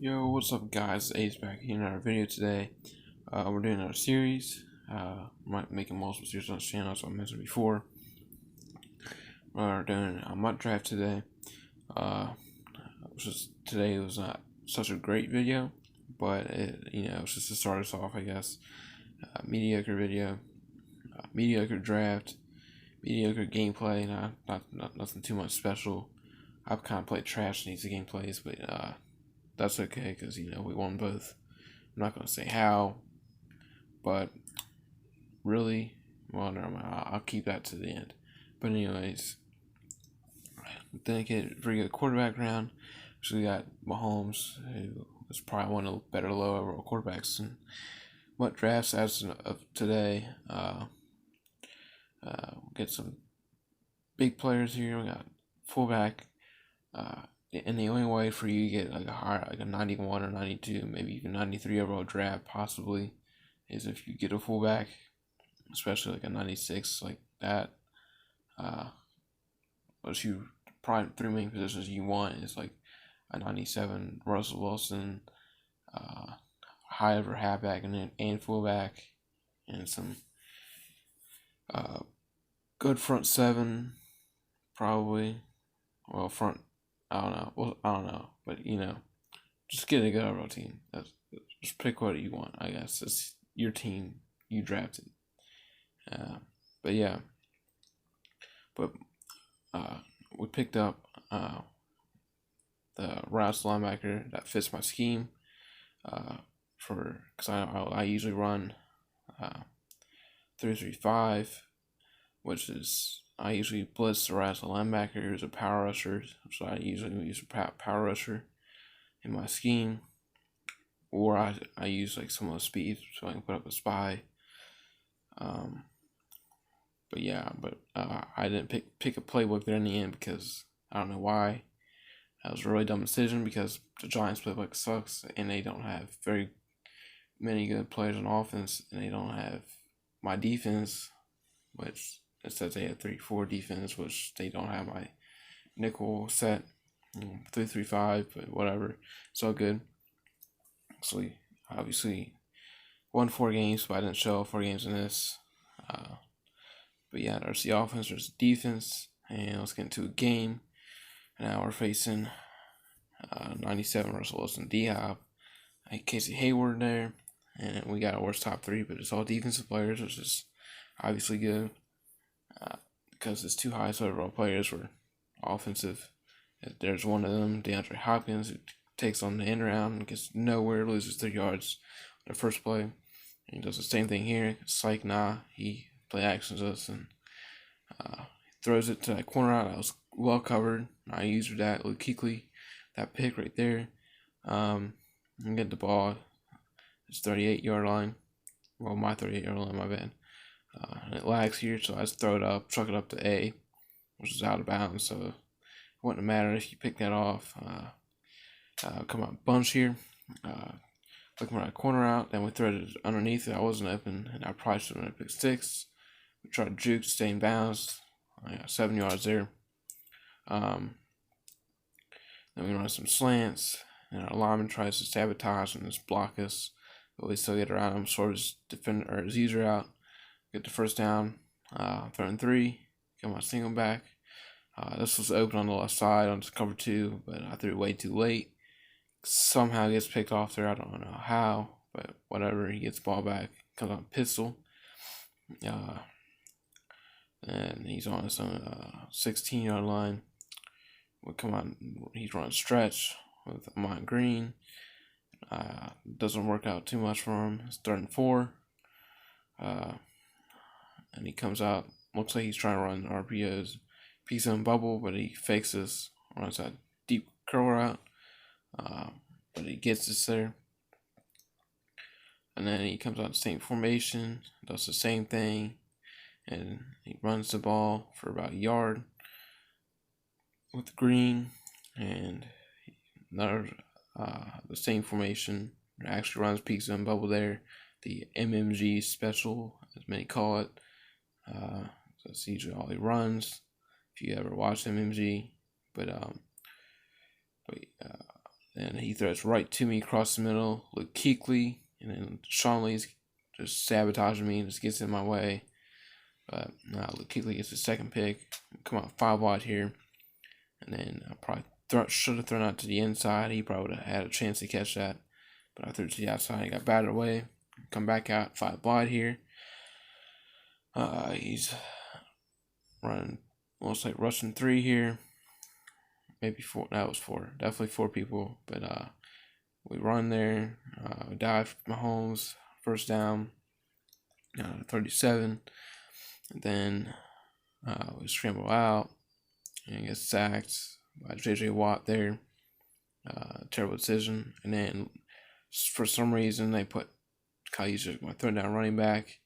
Yo, what's up guys? Ace back here in our video today. We're doing our series. Might making multiple series on this channel, as I mentioned before. We're doing a MUT Draft today. Today was not such a great video, but it's just to start us off, I guess. Mediocre video, mediocre draft, mediocre gameplay. Not nothing too much special. I've kind of played trash in these gameplays, but that's okay because we won both. I'm not gonna say how, but really, well, never mind. I'll keep that to the end. But anyways, then get pretty good quarterback round. So we got Mahomes, who is probably one of the better low overall quarterbacks in MUT Drafts as of today. Get some big players here. We got fullback. And the only way for you to get like a 91 or 92, maybe even 93 overall draft possibly, is if you get a fullback, especially like a 96 like that. But you probably three main positions you want is like a 97 Russell Wilson, high over halfback and fullback, and some good front seven probably. Well, front I don't know. Well, I don't know, but just get a good overall team. Just pick what you want. I guess it's your team you drafted. But yeah, but we picked up the routes linebacker that fits my scheme. Because I usually run 3-3-5, which is I usually blitz the routes linebacker who's a power rusher, so I usually use a power rusher in my scheme, or I use like some of the speed so I can put up a spy. But yeah, I didn't pick a playbook there in the end because I don't know why. That was a really dumb decision because the Giants playbook sucks and they don't have very many good players on offense, and they don't have my defense, which it says they have 3-4 defense, which they don't have my nickel set 3-3-5, but whatever, it's all good. So obviously won 4 games, but I didn't show 4 games in this. But yeah, there's the offense, there's the defense, and let's get into a game. Now we're facing 97 Russell Wilson, D-Hop, Casey Hayward there, and we got our worst top 3, but it's all defensive players, which is obviously good because it's 2 highest overall players were offensive. There's one of them, DeAndre Hopkins, who takes on the end round and gets nowhere, loses 3 yards on the first play. And he does the same thing here. Psych, nah, he play actions us and throws it to that corner out. That was well covered. I used that Luke Kuechly, that pick right there. And get the ball. It's 38-yard line. Well, my 38-yard line, my bad. And it lags here, so I just throw it up, truck it up to A, which is out of bounds. So it wouldn't matter if you pick that off. Come out bunch here. Looking for that corner out, then we threaded it underneath it. I wasn't open, and I probably should have picked 6. We tried to juke, stay in bounds. I got 7 yards there. Then we run some slants, and our lineman tries to sabotage and just block us, but we still get around him, sort of defender or his user out, get the first down. 3rd and 3, get my single back. This was open on the left side on cover 2, but I threw it way too late. Somehow gets picked off there. I don't know how, but whatever. He gets the ball back, comes on pistol. And he's on his own 16-yard line. We come on, he's running stretch with Mont Green. Doesn't work out too much for him. It's 3rd and 4. And he comes out, looks like he's trying to run RPOs, piece and bubble, but he fakes this, runs that deep curl route. But he gets us there. And then he comes out the same formation, does the same thing, and he runs the ball for about a yard with Green, and another the same formation. Actually runs peaks and bubble there. The MMG special, as many call it. That's usually all he runs. If you ever watch MMG, but Then he throws right to me across the middle, Luke Kuechly, and then Sean Lee's just sabotaging me and just gets in my way. But Luke Kuechly gets the second pick. Come out 5 wide here. And then I probably should have thrown out to the inside. He probably would have had a chance to catch that. But I threw it to the outside. He got batted away. Come back out 5 wide here. He's running, looks like rushing 3 here. Maybe 4. That was 4. Definitely 4 people. But we run there. We dive Mahomes. First down. 37. And then we scramble out and get sacked by J.J. Watt there. Terrible decision. And then for some reason they put Kyle Juszczyk, my third down running back.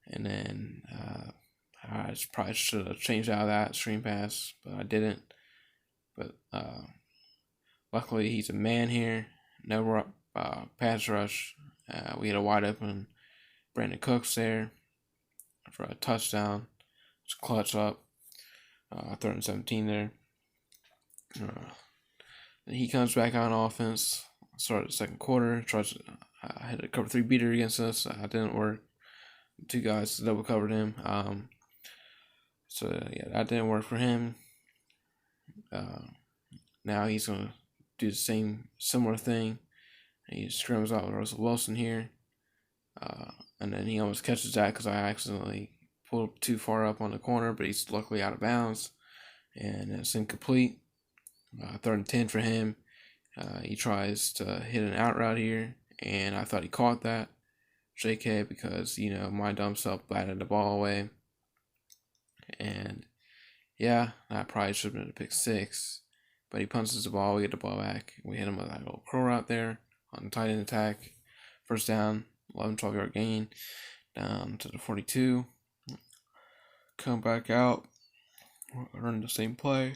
And then I probably should have changed out of that screen pass, but I didn't. But luckily he's a man here. No pass rush. We had a wide open Brandon Cooks there for a touchdown. Just clutch up. 3rd and 17 there. Then he comes back on offense. Started the second quarter. Tries to hit a cover 3 beater against us. That didn't work. 2 guys double covered him. So yeah, that didn't work for him. Now he's gonna do the similar thing. He scrims out with Russell Wilson here. And then he almost catches that because I accidentally pulled too far up on the corner, but he's luckily out of bounds. And it's incomplete. 3rd and 10 for him. He tries to hit an out route here, and I thought he caught that. JK, because, my dumb self batted the ball away. And, yeah, that probably should have been a pick 6. But he punches the ball, we get the ball back. We hit him with that little curl route there on the tight end attack. First down, 11, 12-yard gain. Down to the 42. Come back out. Run the same play.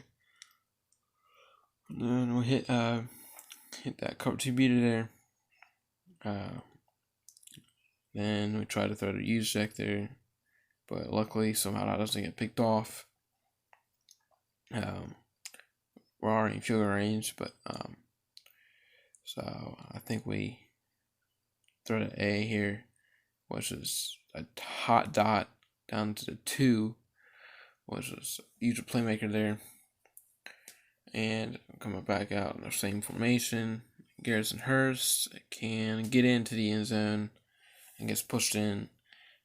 And then we hit that cover 2 beater there. Then we try to throw the Juszczyk there, but luckily somehow that doesn't get picked off. We're already in field goal range, but so I think we throw the A here, which is a hot dot down to the 2, which is a huge playmaker there. And coming back out in the same formation, Garrison Hurst can get into the end zone and gets pushed in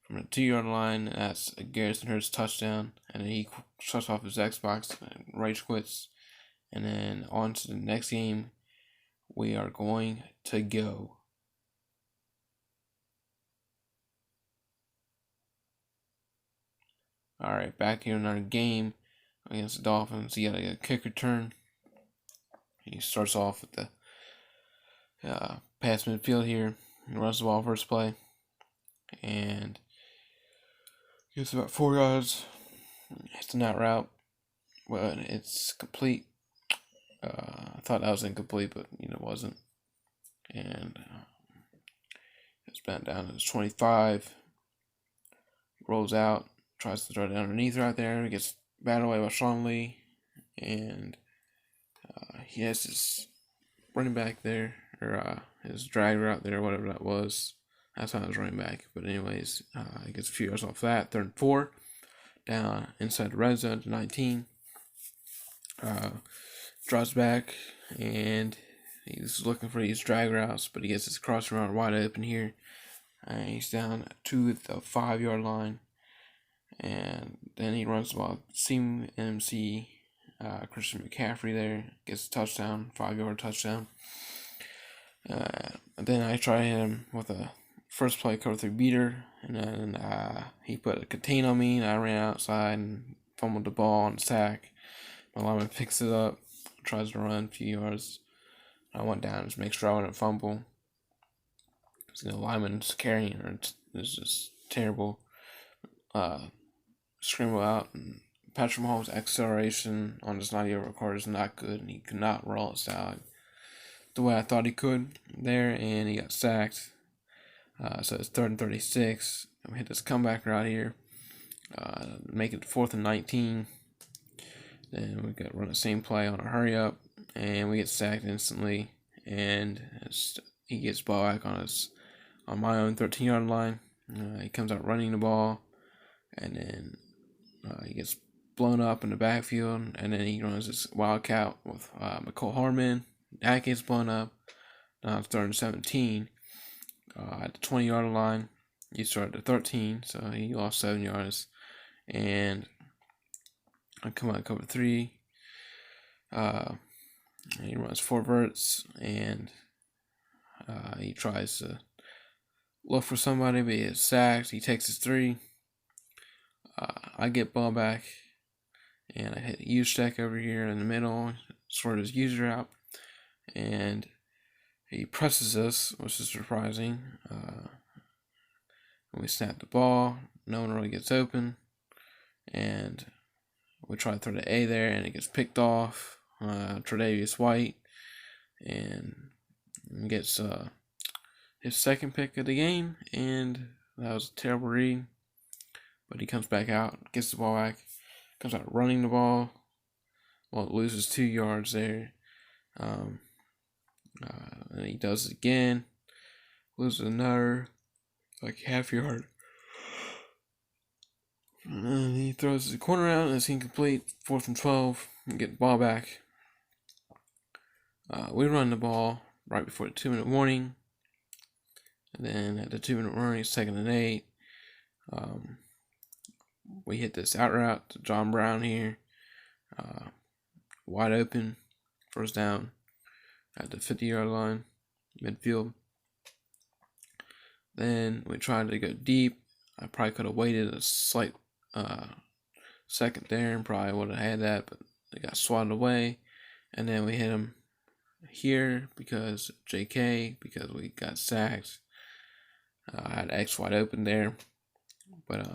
from the 2-yard line. That's a Garrison Hurst touchdown. And then he shuts off his Xbox and rage quits. And then on to the next game, we are going to go. Alright, back here in our game against the Dolphins. He got a kick return. He starts off with the pass midfield here. He runs the ball first play. And gets about 4 yards. Hits an out route. But it's complete. I thought that was incomplete, but it wasn't. And it's bent down to the 25. Rolls out. Tries to throw it underneath right there. Gets batted away by Sean Lee. And he has his running back there. Or his drag route there, whatever that was. That's how I was running back. But anyways, he gets a few yards off that. 3rd and 4. Down inside the red zone to 19. Draws back. And he's looking for these drag routes. But he gets his cross route wide open here. And he's down to the 5-yard line. And then he runs the ball. Seam MC Christian McCaffrey there. Gets a touchdown. 5-yard touchdown. And then I try to hit him with a first play cover 3 beater, and then he put a contain on me, and I ran outside and fumbled the ball on the sack. My lineman picks it up, tries to run a few yards. I went down just to make sure I wouldn't fumble. The lineman's carrying her. It's just terrible. Scramble out, and Patrick Mahomes' acceleration on his 90-yard record is not good, and he could not roll it out the way I thought he could there, and he got sacked. So it's 3rd and 36. We hit this comeback right here. Make it 4th and 19. Then we got run the same play on a hurry up, and we get sacked instantly. and he gets ball back on my own 13-yard line. He comes out running the ball, and then he gets blown up in the backfield, and then he runs this wildcat with McCole Hardman. That gets blown up. Now it's 3rd and 17 at the 20-yard line. He started at 13, so he lost 7 yards. And I come out cover 3. He runs 4 verts, and he tries to look for somebody, but he gets sacked. He takes his 3. I get ball back, and I hit Juszczyk over here in the middle, sort his user out, and he presses us, which is surprising. We snap the ball. No one really gets open, and we try to throw the A there, and it gets picked off. Tre'Davious White, and gets his 2nd pick of the game, and that was a terrible read. But he comes back out, gets the ball back, comes out running the ball. Well, it loses 2 yards there. And he does it again, loses another like half yard. And he throws the corner out, and it's incomplete. 4th and 12. We get the ball back. We run the ball right before the 2-minute warning. And then at the 2-minute warning, 2nd and 8. We hit this out route to John Brown here. Wide open. 1st down at the 50-yard line, midfield. Then we tried to go deep. I probably could have waited a slight second there and probably would have had that, but it got swatted away. And then we hit him here because we got sacked. I had X wide open there, but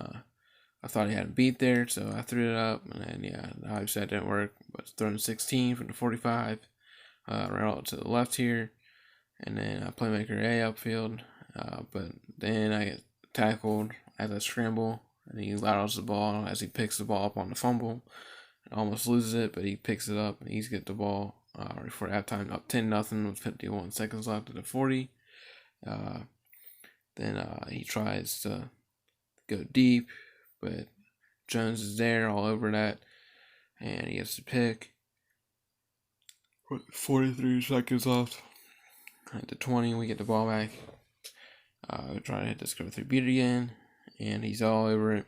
I thought he had him beat there, so I threw it up, and then obviously that didn't work. But it's 3rd and 16 from the 45, right out to the left here, and then I playmaker A upfield. But then I get tackled as I scramble, and he laterals the ball as he picks the ball up on the fumble. And almost loses it, but he picks it up, and he's get the ball right before halftime, up 10-0 with 51 seconds left at the 40. Then he tries to go deep, but Jones is there all over that, and he gets the pick. 43 seconds left. At the 20, we get the ball back. We try to hit this cover 3 beat again, and he's all over it.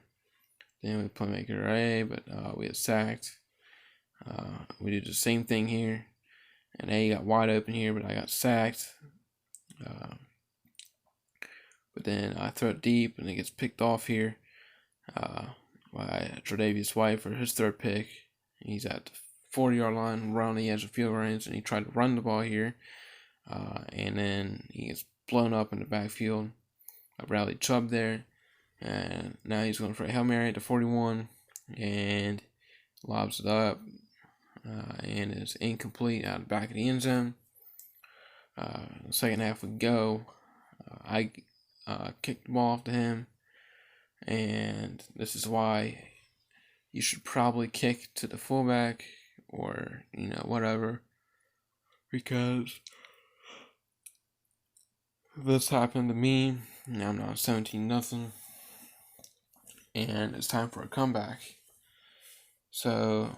Then we playmaker A, but we get sacked. We did the same thing here, and A got wide open here, but I got sacked. But then I throw it deep, and it gets picked off here by Tre'Davious White for his 3rd pick. He's at the 40-yard line, right on the edge of field range, and he tried to run the ball here. And then he gets blown up in the backfield. I rallied Chubb there, and now he's going for a Hail Mary at the 41, and lobs it up, and it's incomplete out the back of the end zone. The second half would go. I kicked the ball off to him, and this is why you should probably kick to the fullback or whatever, because this happened to me. Now I'm now 17-0, and it's time for a comeback. So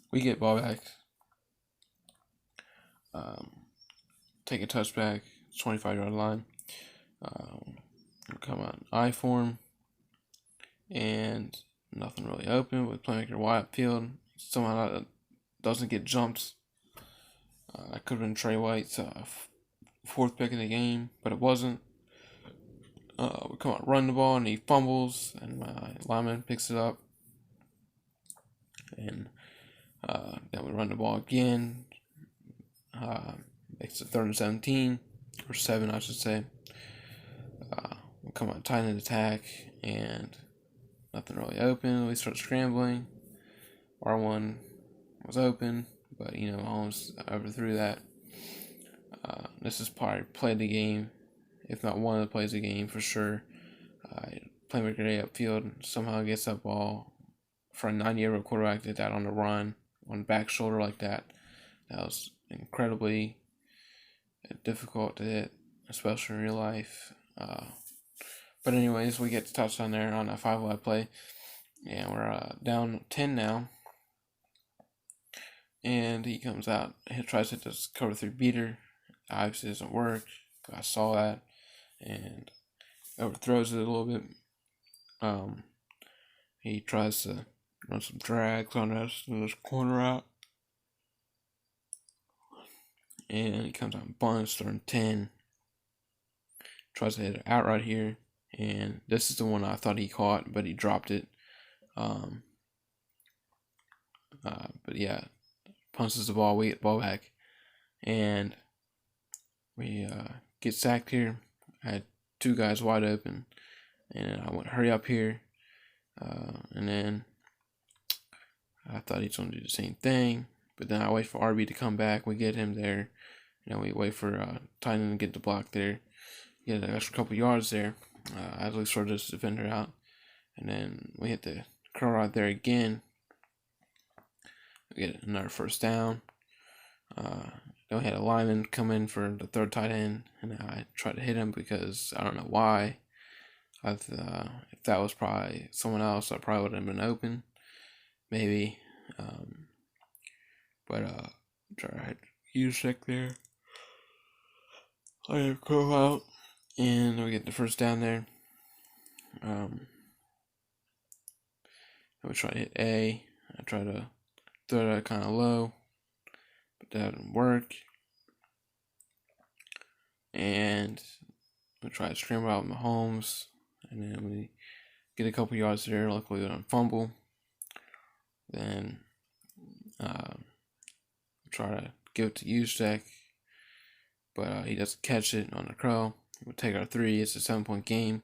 we get ball back, take a touchback, 25-yard line. Come on I form, and nothing really open with playmaker wide upfield. Somehow that doesn't get jumped. That could have been Trey White's 4th pick of the game, but it wasn't. We come out, run the ball, and he fumbles, and my lineman picks it up. And then we run the ball again. Makes it 3rd and 17, or 7, I should say. We come out, tight end attack, and nothing really open. We start scrambling. R1 was open, but Mahomes overthrew that. This is probably play of the game, if not one of the plays of the game for sure. Playmaker A upfield somehow gets that ball for a 90-year-old quarterback. Did that on the run, on back shoulder like that. That was incredibly difficult to hit, especially in real life. But anyways, we get the touchdown there on a 5-wide play, and we're down 10 now. And he comes out, he tries to hit this cover 3 beater. Obviously doesn't work. I saw that and overthrows it a little bit. He tries to run some drags on us in this corner out. And he comes out and bunts during 10. Tries to hit it out right here. And this is the one I thought he caught, but he dropped it. But yeah, punches the ball, we get the ball back. And we get sacked here. I had 2 guys wide open. And I went hurry up here. And then I thought he's going to do the same thing. But then I wait for RB to come back. We get him there. We wait for tight end to get the block there. Get an extra couple yards there. I at least sort this defender out. And then we hit the curl right there again. We get another first down. Then we had a lineman come in for the 3rd tight end. And I tried to hit him because I don't know why. If that was probably someone else, I probably would have been open. Maybe. But try to use check there. I have curl out. And we get the first down there. We try to hit A. I try to throw that kind of low, but that didn't work. And we try to scramble out Mahomes, and then we get a couple yards there. Luckily, we don't fumble. Then try to give it to Juszczyk, but he doesn't catch it on the curl. We'll take our 3. It's a 7-point game.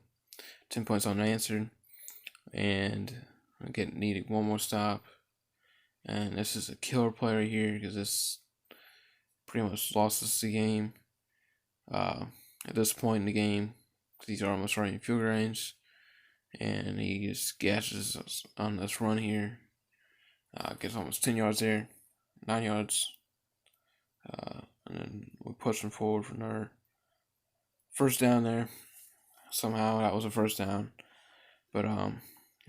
10 points unanswered. And we needed one more stop. And this is a killer play right here because this pretty much lost us the game. At this point in the game, these are almost right in field range. And he just gashes us on this run here. Gets almost 10 yards there. 9 yards. And then we push him forward for another first down there. Somehow that was a first down. But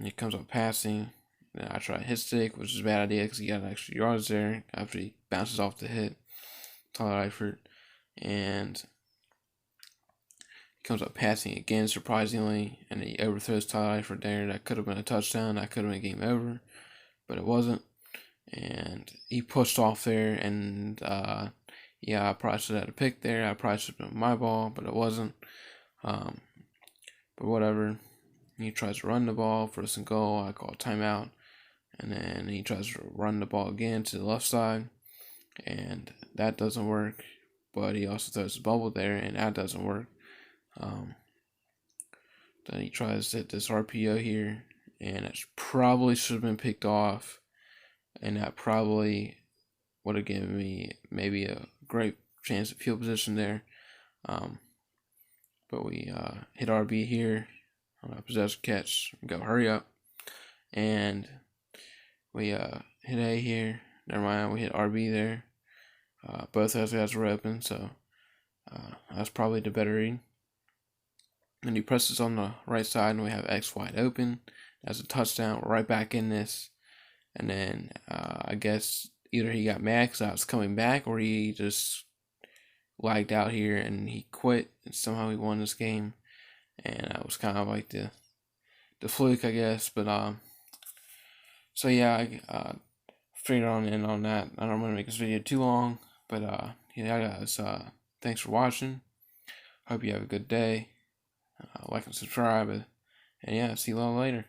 he comes up passing. Then I try to hit stick, which is a bad idea because he got extra yards there after he bounces off the hit. Tyler Eifert. And he comes up passing again, surprisingly. And he overthrows Tyler Eifert there. That could have been a touchdown. That could have been game over. But it wasn't. And he pushed off there. And I probably should have had a pick there. I probably should have been my ball, but it wasn't. But whatever. He tries to run the ball, 1st and goal. I call timeout. And then he tries to run the ball again to the left side. And that doesn't work. But he also throws the bubble there, and that doesn't work. Then he tries to hit this RPO here. And it probably should have been picked off. And that probably would have given me maybe a great chance of field position there. But we hit RB here on a possession catch. We go hurry up. And we hit A here. Never mind, we hit RB there. Both those guys were open, so that's probably the better read. And he presses on the right side, and we have X wide open. That's a touchdown. We're right back in this. And then I guess either he got mad because I was coming back, or he just lagged out here and he quit, and somehow he won this game. And that was kind of like the fluke, I guess. But so yeah, I figured on that. I don't want to make this video too long, but yeah, guys, thanks for watching. Hope you have a good day. Like and subscribe, and yeah, see you all later.